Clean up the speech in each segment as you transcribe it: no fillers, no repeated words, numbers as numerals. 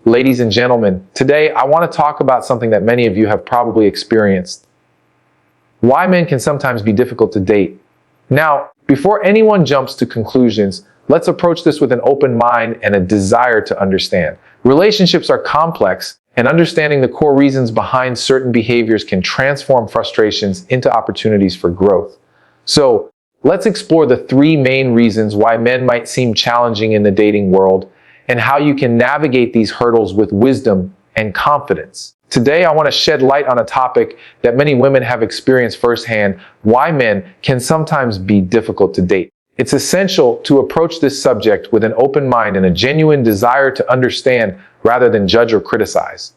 Ladies and gentlemen, today I want to talk about something that many of you have probably experienced. Why men can sometimes be difficult to date. Now, before anyone jumps to conclusions, let's approach this with an open mind and a desire to understand. Relationships are complex, and understanding the core reasons behind certain behaviors can transform frustrations into opportunities for growth. So, let's explore the three main reasons why men might seem challenging in the dating world and how you can navigate these hurdles with wisdom and confidence. Today, I want to shed light on a topic that many women have experienced firsthand: why men can sometimes be difficult to date. It's essential to approach this subject with an open mind and a genuine desire to understand rather than judge or criticize.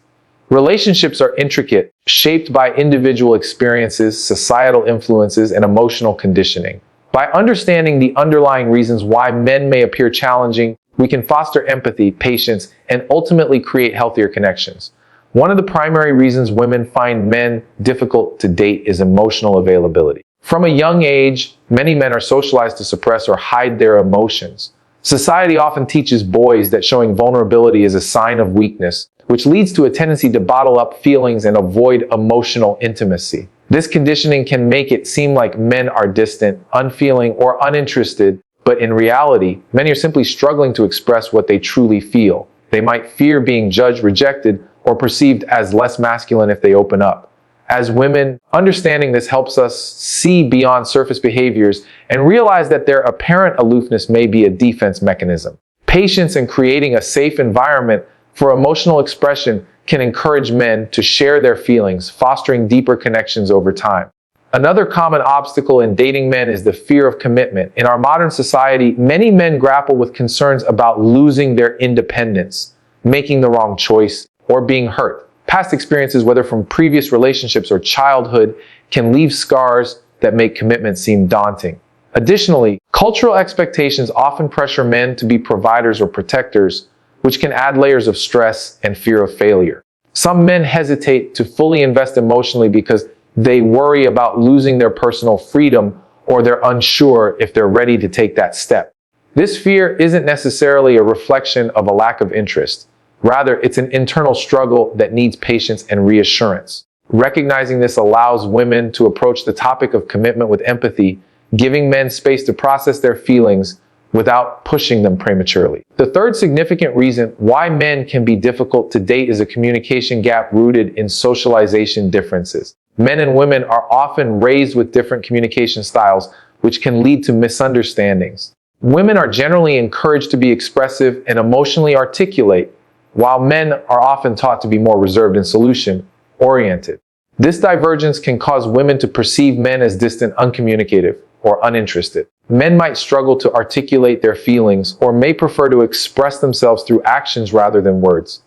Relationships are intricate, shaped by individual experiences, societal influences, and emotional conditioning. By understanding the underlying reasons why men may appear challenging, we can foster empathy, patience, and ultimately create healthier connections. One of the primary reasons women find men difficult to date is emotional availability. From a young age, many men are socialized to suppress or hide their emotions. Society often teaches boys that showing vulnerability is a sign of weakness, which leads to a tendency to bottle up feelings and avoid emotional intimacy. This conditioning can make it seem like men are distant, unfeeling, or uninterested, but in reality, many are simply struggling to express what they truly feel. They might fear being judged, rejected, or perceived as less masculine if they open up. As women, understanding this helps us see beyond surface behaviors and realize that their apparent aloofness may be a defense mechanism. Patience and creating a safe environment for emotional expression can encourage men to share their feelings, fostering deeper connections over time. Another common obstacle in dating men is the fear of commitment. In our modern society, many men grapple with concerns about losing their independence, making the wrong choice, or being hurt. Past experiences, whether from previous relationships or childhood, can leave scars that make commitment seem daunting. Additionally, cultural expectations often pressure men to be providers or protectors, which can add layers of stress and fear of failure. Some men hesitate to fully invest emotionally because they worry about losing their personal freedom, or they're unsure if they're ready to take that step. This fear isn't necessarily a reflection of a lack of interest. Rather, it's an internal struggle that needs patience and reassurance. Recognizing this allows women to approach the topic of commitment with empathy, giving men space to process their feelings without pushing them prematurely. The third significant reason why men can be difficult to date is a communication gap rooted in socialization differences. Men and women are often raised with different communication styles, which can lead to misunderstandings. Women are generally encouraged to be expressive and emotionally articulate, while men are often taught to be more reserved and solution-oriented. This divergence can cause women to perceive men as distant, uncommunicative, or uninterested. Men might struggle to articulate their feelings or may prefer to express themselves through actions rather than words.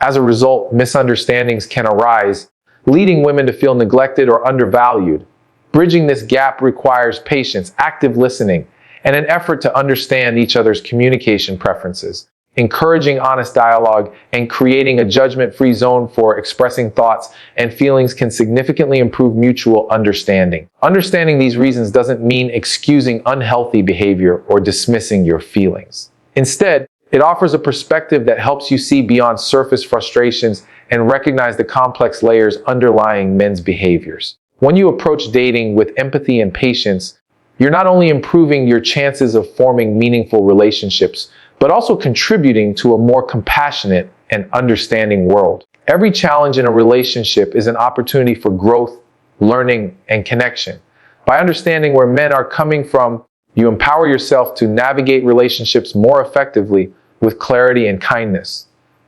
As a result, misunderstandings can arise, leading women to feel neglected or undervalued. Bridging this gap requires patience, active listening, and an effort to understand each other's communication preferences. Encouraging honest dialogue and creating a judgment-free zone for expressing thoughts and feelings can significantly improve mutual understanding. Understanding these reasons doesn't mean excusing unhealthy behavior or dismissing your feelings. Instead, it offers a perspective that helps you see beyond surface frustrations and recognize the complex layers underlying men's behaviors. When you approach dating with empathy and patience, you're not only improving your chances of forming meaningful relationships, but also contributing to a more compassionate and understanding world. Every challenge in a relationship is an opportunity for growth, learning, and connection. By understanding where men are coming from, you empower yourself to navigate relationships more effectively with clarity and kindness.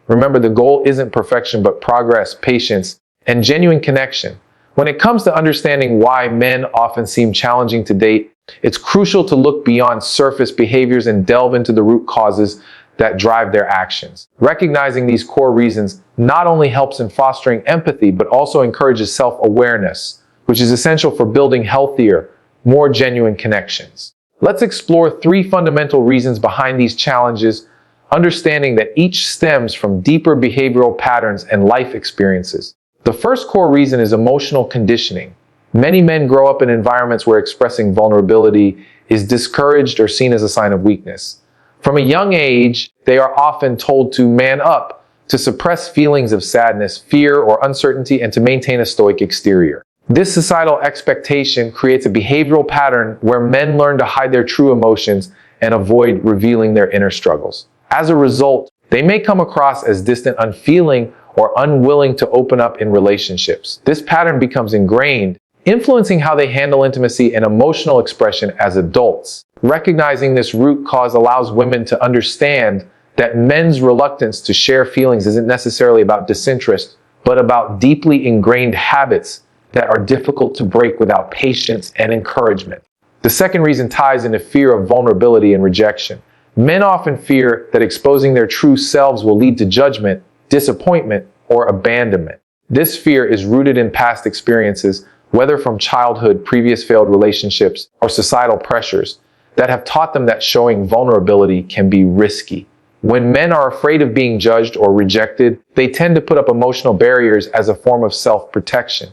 Remember, the goal isn't perfection, but progress, patience, and genuine connection. When it comes to understanding why men often seem challenging to date, it's crucial to look beyond surface behaviors and delve into the root causes that drive their actions. Recognizing these core reasons not only helps in fostering empathy, but also encourages self-awareness, which is essential for building healthier, more genuine connections. Let's explore three fundamental reasons behind these challenges, understanding that each stems from deeper behavioral patterns and life experiences. The first core reason is emotional conditioning. Many men grow up in environments where expressing vulnerability is discouraged or seen as a sign of weakness. From a young age, they are often told to man up, to suppress feelings of sadness, fear, or uncertainty, and to maintain a stoic exterior. This societal expectation creates a behavioral pattern where men learn to hide their true emotions and avoid revealing their inner struggles. As a result, they may come across as distant, unfeeling, or unwilling to open up in relationships. This pattern becomes ingrained, influencing how they handle intimacy and emotional expression as adults. Recognizing this root cause allows women to understand that men's reluctance to share feelings isn't necessarily about disinterest, but about deeply ingrained habits that are difficult to break without patience and encouragement. The second reason ties into fear of vulnerability and rejection. Men often fear that exposing their true selves will lead to judgment, disappointment, or abandonment. This fear is rooted in past experiences, whether from childhood, previous failed relationships, or societal pressures, that have taught them that showing vulnerability can be risky. When men are afraid of being judged or rejected, they tend to put up emotional barriers as a form of self-protection.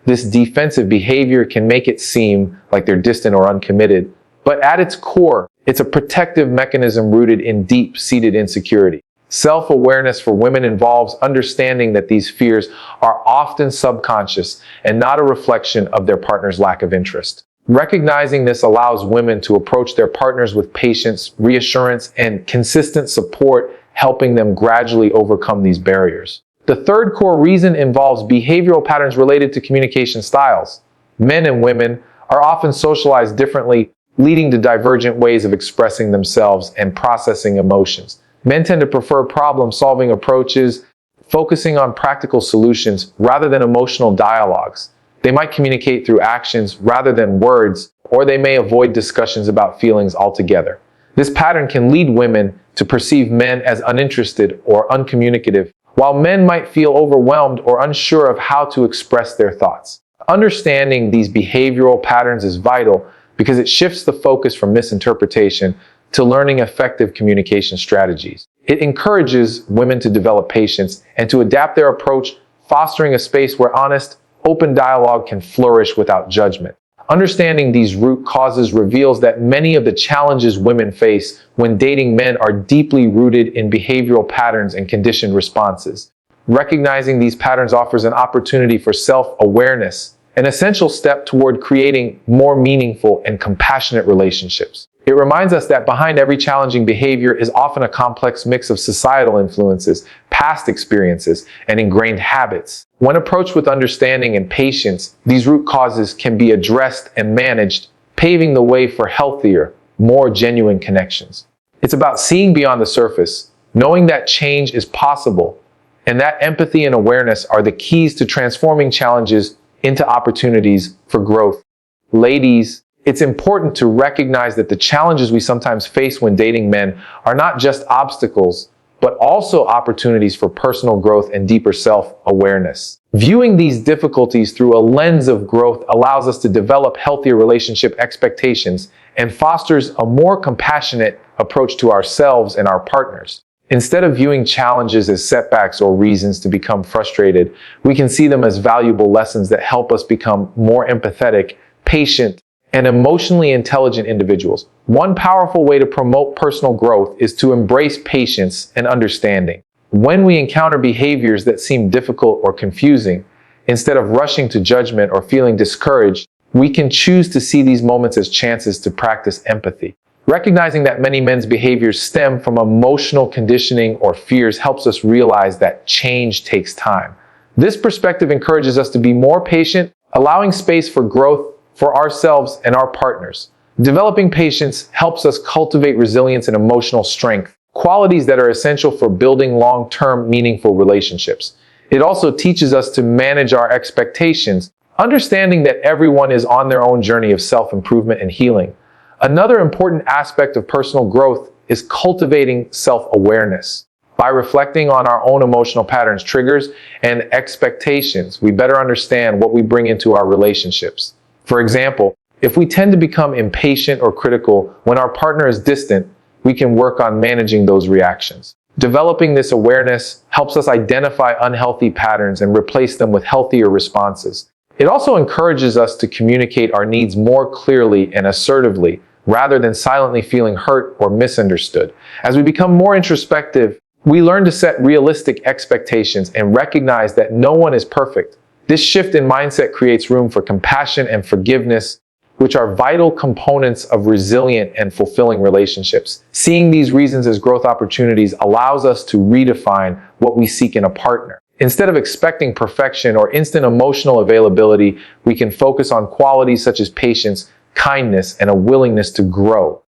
This defensive behavior can make it seem like they're distant or uncommitted, but at its core, it's a protective mechanism rooted in deep-seated insecurity. Self-awareness for women involves understanding that these fears are often subconscious and not a reflection of their partner's lack of interest. Recognizing this allows women to approach their partners with patience, reassurance, and consistent support, helping them gradually overcome these barriers. The third core reason involves behavioral patterns related to communication styles. Men and women are often socialized differently, leading to divergent ways of expressing themselves and processing emotions. Men tend to prefer problem-solving approaches, focusing on practical solutions rather than emotional dialogues. They might communicate through actions rather than words, or they may avoid discussions about feelings altogether. This pattern can lead women to perceive men as uninterested or uncommunicative, while men might feel overwhelmed or unsure of how to express their thoughts. Understanding these behavioral patterns is vital because it shifts the focus from misinterpretation to learning effective communication strategies. It encourages women to develop patience and to adapt their approach, fostering a space where honest, open dialogue can flourish without judgment. Understanding these root causes reveals that many of the challenges women face when dating men are deeply rooted in behavioral patterns and conditioned responses. Recognizing these patterns offers an opportunity for self-awareness, an essential step toward creating more meaningful and compassionate relationships. It reminds us that behind every challenging behavior is often a complex mix of societal influences, past experiences, and ingrained habits. When approached with understanding and patience, these root causes can be addressed and managed, paving the way for healthier, more genuine connections. It's about seeing beyond the surface, knowing that change is possible, and that empathy and awareness are the keys to transforming challenges into opportunities for growth. Ladies, it's important to recognize that the challenges we sometimes face when dating men are not just obstacles, but also opportunities for personal growth and deeper self-awareness. Viewing these difficulties through a lens of growth allows us to develop healthier relationship expectations and fosters a more compassionate approach to ourselves and our partners. Instead of viewing challenges as setbacks or reasons to become frustrated, we can see them as valuable lessons that help us become more empathetic, patient, and emotionally intelligent individuals. One powerful way to promote personal growth is to embrace patience and understanding. When we encounter behaviors that seem difficult or confusing, instead of rushing to judgment or feeling discouraged, we can choose to see these moments as chances to practice empathy. Recognizing that many men's behaviors stem from emotional conditioning or fears helps us realize that change takes time. This perspective encourages us to be more patient, allowing space for growth for ourselves and our partners. Developing patience helps us cultivate resilience and emotional strength, qualities that are essential for building long-term, meaningful relationships. It also teaches us to manage our expectations, understanding that everyone is on their own journey of self-improvement and healing. Another important aspect of personal growth is cultivating self-awareness. By reflecting on our own emotional patterns, triggers, and expectations, we better understand what we bring into our relationships. For example, if we tend to become impatient or critical when our partner is distant, we can work on managing those reactions. Developing this awareness helps us identify unhealthy patterns and replace them with healthier responses. It also encourages us to communicate our needs more clearly and assertively, rather than silently feeling hurt or misunderstood. As we become more introspective, We learn to set realistic expectations and recognize that no one is perfect. This shift in mindset creates room for compassion and forgiveness, which are vital components of resilient and fulfilling relationships. Seeing these reasons as growth opportunities allows us to redefine what we seek in a partner. Instead of expecting perfection or instant emotional availability, we can focus on qualities such as patience, kindness, and a willingness to grow.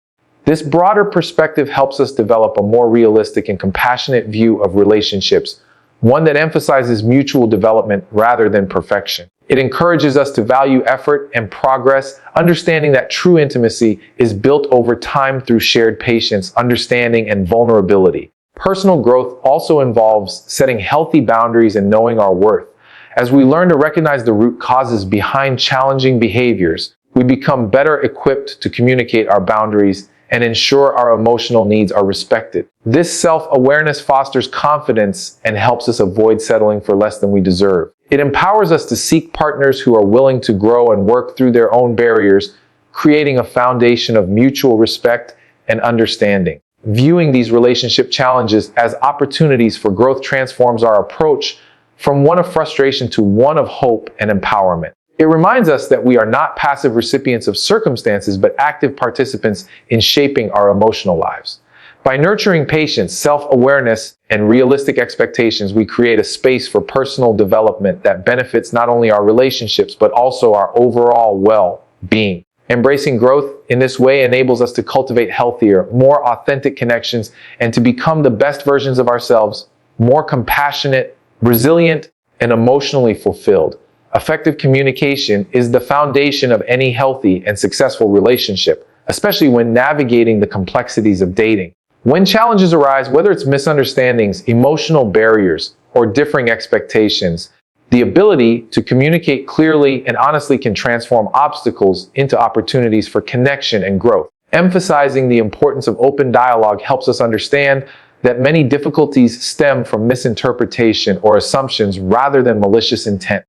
This broader perspective helps us develop a more realistic and compassionate view of relationships, one that emphasizes mutual development rather than perfection. It encourages us to value effort and progress, understanding that true intimacy is built over time through shared patience, understanding, and vulnerability. Personal growth also involves setting healthy boundaries and knowing our worth. As we learn to recognize the root causes behind challenging behaviors, we become better equipped to communicate our boundaries and ensure our emotional needs are respected. This self-awareness fosters confidence and helps us avoid settling for less than we deserve. It empowers us to seek partners who are willing to grow and work through their own barriers, creating a foundation of mutual respect and understanding. Viewing these relationship challenges as opportunities for growth transforms our approach from one of frustration to one of hope and empowerment. It reminds us that we are not passive recipients of circumstances, but active participants in shaping our emotional lives. By nurturing patience, self-awareness, and realistic expectations, we create a space for personal development that benefits not only our relationships, but also our overall well-being. Embracing growth in this way enables us to cultivate healthier, more authentic connections and to become the best versions of ourselves, more compassionate, resilient, and emotionally fulfilled. Effective communication is the foundation of any healthy and successful relationship, especially when navigating the complexities of dating. When challenges arise, whether it's misunderstandings, emotional barriers, or differing expectations, the ability to communicate clearly and honestly can transform obstacles into opportunities for connection and growth. Emphasizing the importance of open dialogue helps us understand that many difficulties stem from misinterpretation or assumptions rather than malicious intent.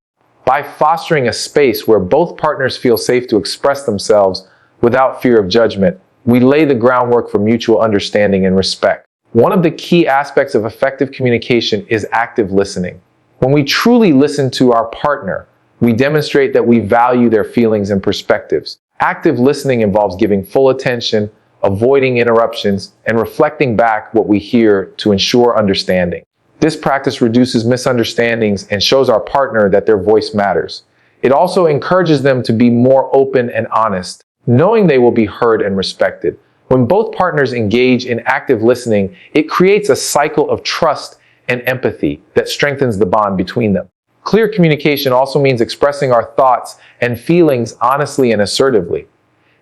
By fostering a space where both partners feel safe to express themselves without fear of judgment, we lay the groundwork for mutual understanding and respect. One of the key aspects of effective communication is active listening. When we truly listen to our partner, we demonstrate that we value their feelings and perspectives. Active listening involves giving full attention, avoiding interruptions, and reflecting back what we hear to ensure understanding. This practice reduces misunderstandings and shows our partner that their voice matters. It also encourages them to be more open and honest, knowing they will be heard and respected. When both partners engage in active listening, it creates a cycle of trust and empathy that strengthens the bond between them. Clear communication also means expressing our thoughts and feelings honestly and assertively.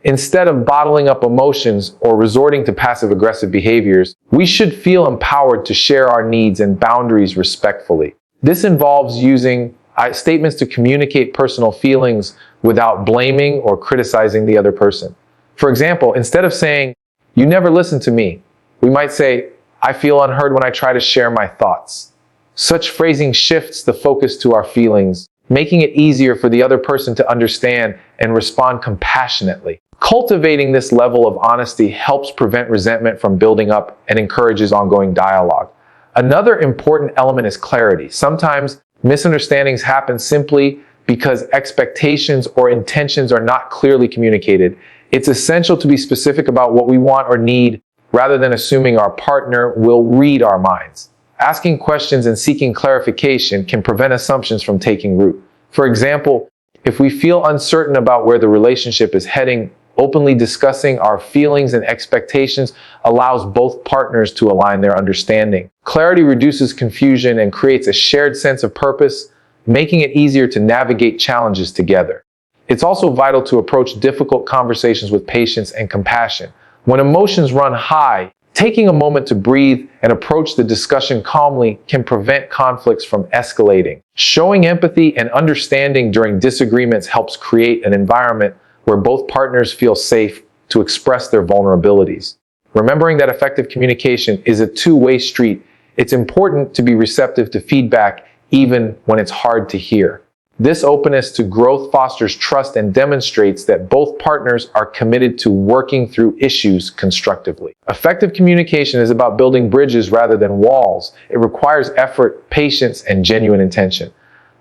Instead of bottling up emotions or resorting to passive-aggressive behaviors, we should feel empowered to share our needs and boundaries respectfully. This involves using statements to communicate personal feelings without blaming or criticizing the other person. For example, instead of saying, "You never listen to me," we might say, "I feel unheard when I try to share my thoughts." Such phrasing shifts the focus to our feelings, making it easier for the other person to understand and respond compassionately. Cultivating this level of honesty helps prevent resentment from building up and encourages ongoing dialogue. Another important element is clarity. Sometimes misunderstandings happen simply because expectations or intentions are not clearly communicated. It's essential to be specific about what we want or need rather than assuming our partner will read our minds. Asking questions and seeking clarification can prevent assumptions from taking root. For example, if we feel uncertain about where the relationship is heading, openly discussing our feelings and expectations allows both partners to align their understanding. Clarity reduces confusion and creates a shared sense of purpose, making it easier to navigate challenges together. It's also vital to approach difficult conversations with patience and compassion. When emotions run high, taking a moment to breathe and approach the discussion calmly can prevent conflicts from escalating. Showing empathy and understanding during disagreements helps create an environment where both partners feel safe to express their vulnerabilities. Remembering that effective communication is a two-way street, it's important to be receptive to feedback even when it's hard to hear. This openness to growth fosters trust and demonstrates that both partners are committed to working through issues constructively. Effective communication is about building bridges rather than walls. It requires effort, patience, and genuine intention.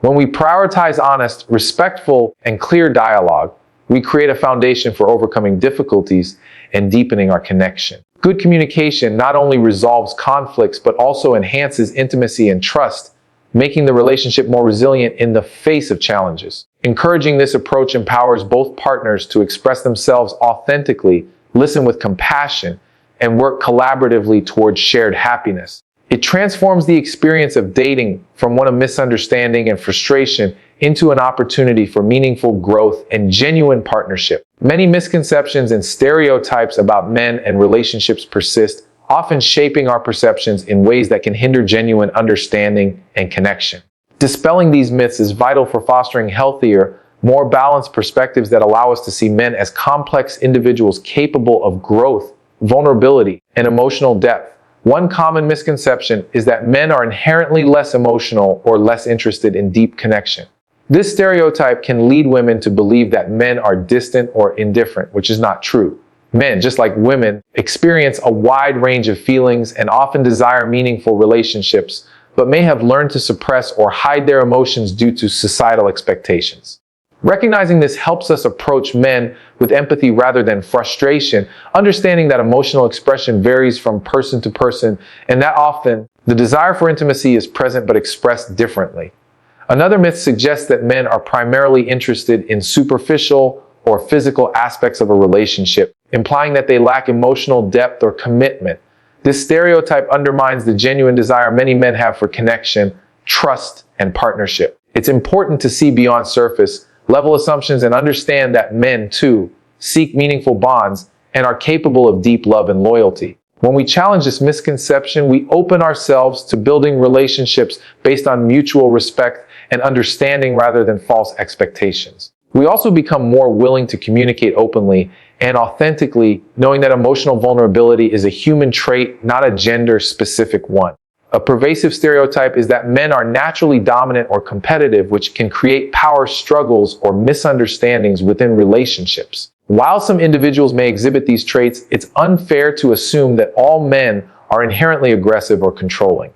When we prioritize honest, respectful, and clear dialogue, we create a foundation for overcoming difficulties and deepening our connection. Good communication not only resolves conflicts, but also enhances intimacy and trust, making the relationship more resilient in the face of challenges. Encouraging this approach empowers both partners to express themselves authentically, listen with compassion, and work collaboratively towards shared happiness. It transforms the experience of dating from one of misunderstanding and frustration into an opportunity for meaningful growth and genuine partnership. Many misconceptions and stereotypes about men and relationships persist, often shaping our perceptions in ways that can hinder genuine understanding and connection. Dispelling these myths is vital for fostering healthier, more balanced perspectives that allow us to see men as complex individuals capable of growth, vulnerability, and emotional depth. One common misconception is that men are inherently less emotional or less interested in deep connection. This stereotype can lead women to believe that men are distant or indifferent, which is not true. Men, just like women, experience a wide range of feelings and often desire meaningful relationships, but may have learned to suppress or hide their emotions due to societal expectations. Recognizing this helps us approach men with empathy rather than frustration, understanding that emotional expression varies from person to person and that often the desire for intimacy is present but expressed differently. Another myth suggests that men are primarily interested in superficial or physical aspects of a relationship, implying that they lack emotional depth or commitment. This stereotype undermines the genuine desire many men have for connection, trust, and partnership. It's important to see beyond surface level assumptions and understand that men, too, seek meaningful bonds and are capable of deep love and loyalty. When we challenge this misconception, we open ourselves to building relationships based on mutual respect and understanding rather than false expectations. We also become more willing to communicate openly and authentically, knowing that emotional vulnerability is a human trait, not a gender-specific one. A pervasive stereotype is that men are naturally dominant or competitive, which can create power struggles or misunderstandings within relationships. While some individuals may exhibit these traits, it's unfair to assume that all men are inherently aggressive or controlling.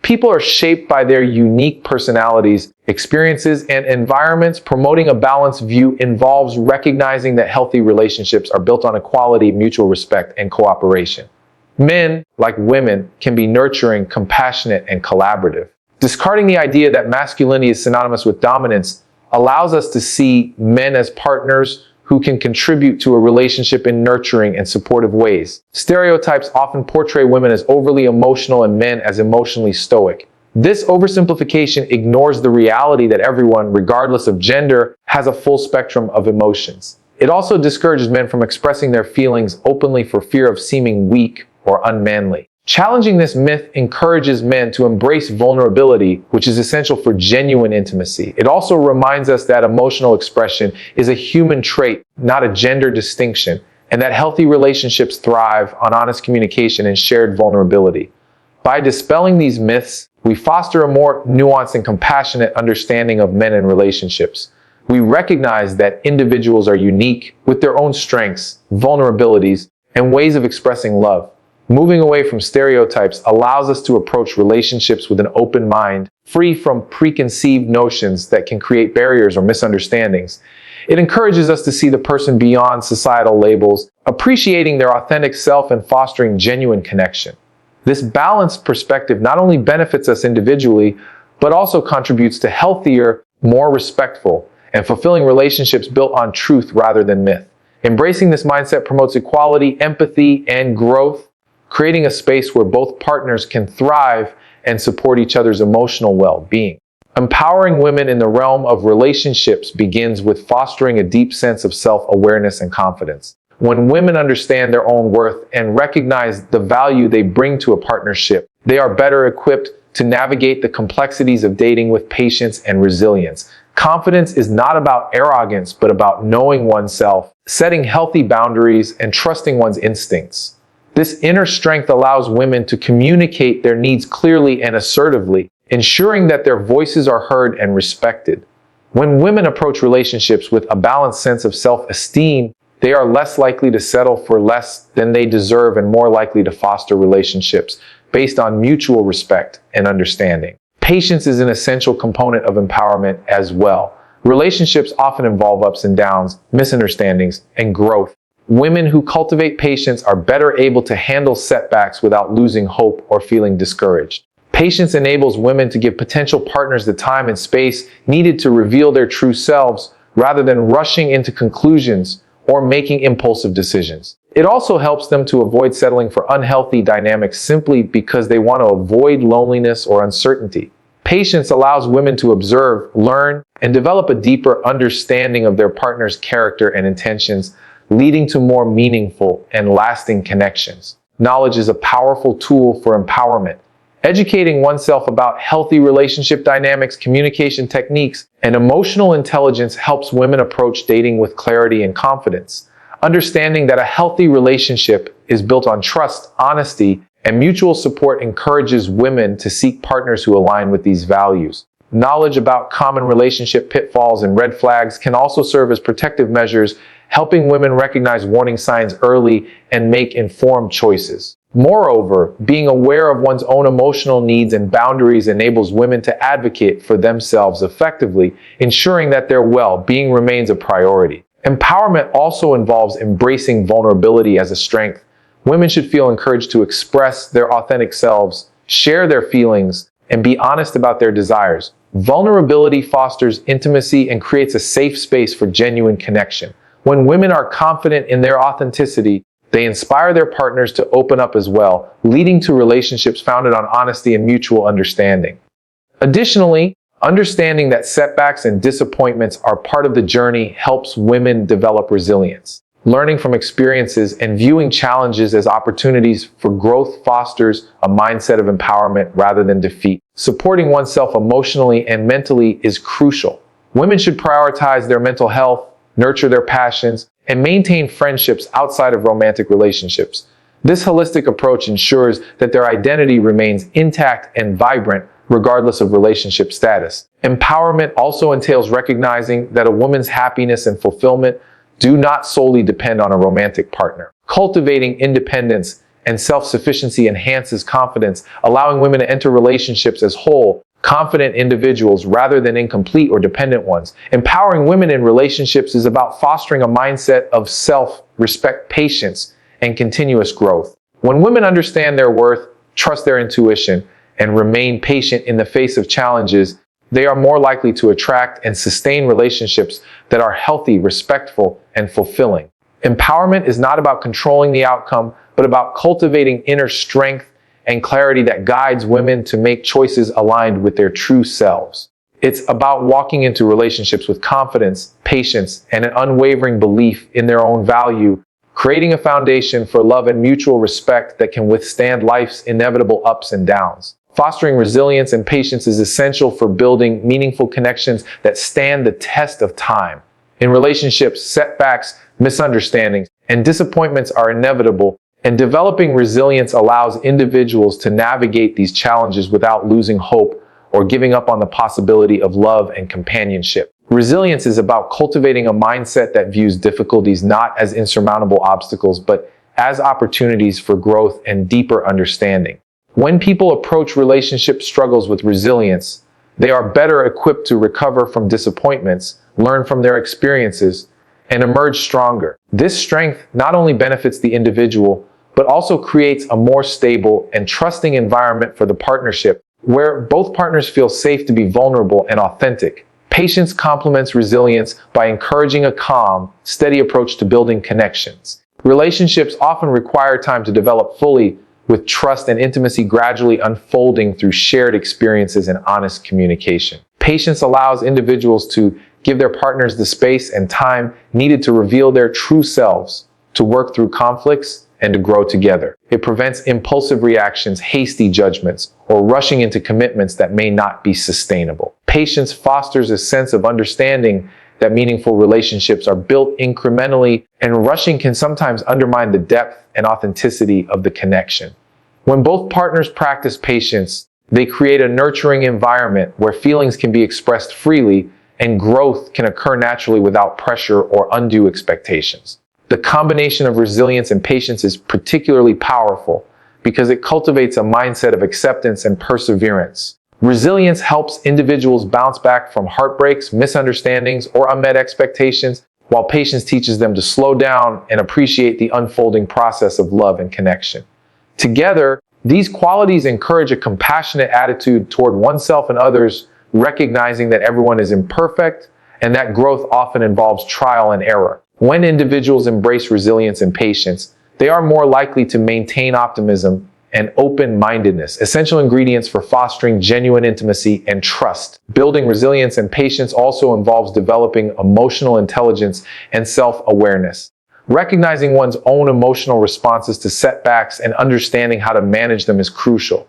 People are shaped by their unique personalities, experiences, and environments. Promoting a balanced view involves recognizing that healthy relationships are built on equality, mutual respect, and cooperation. Men, like women, can be nurturing, compassionate, and collaborative. Discarding the idea that masculinity is synonymous with dominance allows us to see men as partners who can contribute to a relationship in nurturing and supportive ways. Stereotypes often portray women as overly emotional and men as emotionally stoic. This oversimplification ignores the reality that everyone, regardless of gender, has a full spectrum of emotions. It also discourages men from expressing their feelings openly for fear of seeming weak or unmanly. Challenging this myth encourages men to embrace vulnerability, which is essential for genuine intimacy. It also reminds us that emotional expression is a human trait, not a gender distinction, and that healthy relationships thrive on honest communication and shared vulnerability. By dispelling these myths, we foster a more nuanced and compassionate understanding of men and relationships. We recognize that individuals are unique with their own strengths, vulnerabilities, and ways of expressing love. Moving away from stereotypes allows us to approach relationships with an open mind, free from preconceived notions that can create barriers or misunderstandings. It encourages us to see the person beyond societal labels, appreciating their authentic self and fostering genuine connection. This balanced perspective not only benefits us individually, but also contributes to healthier, more respectful, and fulfilling relationships built on truth rather than myth. Embracing this mindset promotes equality, empathy, and growth, creating a space where both partners can thrive and support each other's emotional well-being. Empowering women in the realm of relationships begins with fostering a deep sense of self-awareness and confidence. When women understand their own worth and recognize the value they bring to a partnership, they are better equipped to navigate the complexities of dating with patience and resilience. Confidence is not about arrogance, but about knowing oneself, setting healthy boundaries, and trusting one's instincts. This inner strength allows women to communicate their needs clearly and assertively, ensuring that their voices are heard and respected. When women approach relationships with a balanced sense of self-esteem, they are less likely to settle for less than they deserve and more likely to foster relationships based on mutual respect and understanding. Patience is an essential component of empowerment as well. Relationships often involve ups and downs, misunderstandings, and growth. Women who cultivate patience are better able to handle setbacks without losing hope or feeling discouraged. Patience enables women to give potential partners the time and space needed to reveal their true selves rather than rushing into conclusions or making impulsive decisions. It also helps them to avoid settling for unhealthy dynamics simply because they want to avoid loneliness or uncertainty. Patience allows women to observe, learn, and develop a deeper understanding of their partner's character and intentions, leading to more meaningful and lasting connections. Knowledge is a powerful tool for empowerment. Educating oneself about healthy relationship dynamics, communication techniques, and emotional intelligence helps women approach dating with clarity and confidence. Understanding that a healthy relationship is built on trust, honesty, and mutual support encourages women to seek partners who align with these values. Knowledge about common relationship pitfalls and red flags can also serve as protective measures, helping women recognize warning signs early and make informed choices. Moreover, being aware of one's own emotional needs and boundaries enables women to advocate for themselves effectively, ensuring that their well-being remains a priority. Empowerment also involves embracing vulnerability as a strength. Women should feel encouraged to express their authentic selves, share their feelings, and be honest about their desires. Vulnerability fosters intimacy and creates a safe space for genuine connection. When women are confident in their authenticity, they inspire their partners to open up as well, leading to relationships founded on honesty and mutual understanding. Additionally, understanding that setbacks and disappointments are part of the journey helps women develop resilience. Learning from experiences and viewing challenges as opportunities for growth fosters a mindset of empowerment rather than defeat. Supporting oneself emotionally and mentally is crucial. Women should prioritize their mental health, nurture their passions, and maintain friendships outside of romantic relationships. This holistic approach ensures that their identity remains intact and vibrant regardless of relationship status. Empowerment also entails recognizing that a woman's happiness and fulfillment do not solely depend on a romantic partner. Cultivating independence and self-sufficiency enhances confidence, allowing women to enter relationships as whole, confident individuals rather than incomplete or dependent ones. Empowering women in relationships is about fostering a mindset of self-respect, patience, and continuous growth. When women understand their worth, trust their intuition, and remain patient in the face of challenges, they are more likely to attract and sustain relationships that are healthy, respectful, and fulfilling. Empowerment is not about controlling the outcome, but about cultivating inner strength and clarity that guides women to make choices aligned with their true selves. It's about walking into relationships with confidence, patience, and an unwavering belief in their own value, creating a foundation for love and mutual respect that can withstand life's inevitable ups and downs. Fostering resilience and patience is essential for building meaningful connections that stand the test of time. In relationships, setbacks, misunderstandings, and disappointments are inevitable, and developing resilience allows individuals to navigate these challenges without losing hope or giving up on the possibility of love and companionship. Resilience is about cultivating a mindset that views difficulties not as insurmountable obstacles, but as opportunities for growth and deeper understanding. When people approach relationship struggles with resilience, they are better equipped to recover from disappointments, learn from their experiences, and emerge stronger. This strength not only benefits the individual, but also creates a more stable and trusting environment for the partnership, where both partners feel safe to be vulnerable and authentic. Patience complements resilience by encouraging a calm, steady approach to building connections. Relationships often require time to develop fully, with trust and intimacy gradually unfolding through shared experiences and honest communication. Patience allows individuals to give their partners the space and time needed to reveal their true selves, to work through conflicts, and to grow together. It prevents impulsive reactions, hasty judgments, or rushing into commitments that may not be sustainable. Patience fosters a sense of understanding that meaningful relationships are built incrementally, and rushing can sometimes undermine the depth and authenticity of the connection. When both partners practice patience, they create a nurturing environment where feelings can be expressed freely and growth can occur naturally without pressure or undue expectations. The combination of resilience and patience is particularly powerful because it cultivates a mindset of acceptance and perseverance. Resilience helps individuals bounce back from heartbreaks, misunderstandings, or unmet expectations, while patience teaches them to slow down and appreciate the unfolding process of love and connection. Together, these qualities encourage a compassionate attitude toward oneself and others, recognizing that everyone is imperfect and that growth often involves trial and error. When individuals embrace resilience and patience, they are more likely to maintain optimism and open-mindedness, essential ingredients for fostering genuine intimacy and trust. Building resilience and patience also involves developing emotional intelligence and self-awareness. Recognizing one's own emotional responses to setbacks and understanding how to manage them is crucial.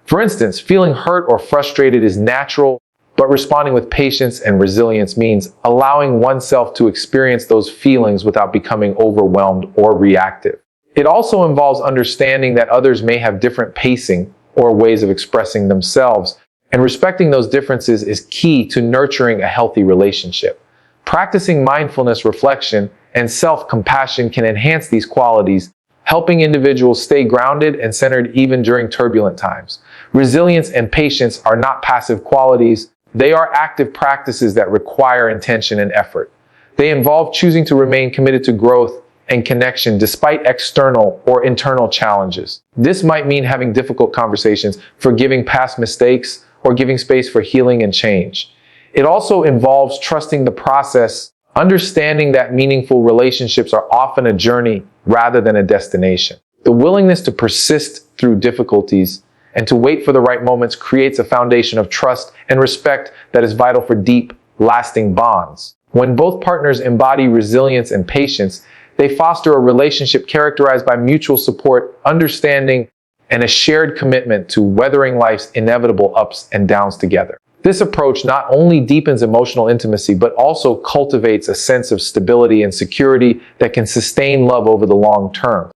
For instance, feeling hurt or frustrated is natural, but responding with patience and resilience means allowing oneself to experience those feelings without becoming overwhelmed or reactive. It also involves understanding that others may have different pacing or ways of expressing themselves, and respecting those differences is key to nurturing a healthy relationship. Practicing mindfulness, reflection, and self-compassion can enhance these qualities, helping individuals stay grounded and centered even during turbulent times. Resilience and patience are not passive qualities. They are active practices that require intention and effort. They involve choosing to remain committed to growth and connection despite external or internal challenges. This might mean having difficult conversations, forgiving past mistakes, or giving space for healing and change. It also involves trusting the process, understanding that meaningful relationships are often a journey rather than a destination. The willingness to persist through difficulties and to wait for the right moments creates a foundation of trust and respect that is vital for deep, lasting bonds. When both partners embody resilience and patience, they foster a relationship characterized by mutual support, understanding, and a shared commitment to weathering life's inevitable ups and downs together. This approach not only deepens emotional intimacy, but also cultivates a sense of stability and security that can sustain love over the long term.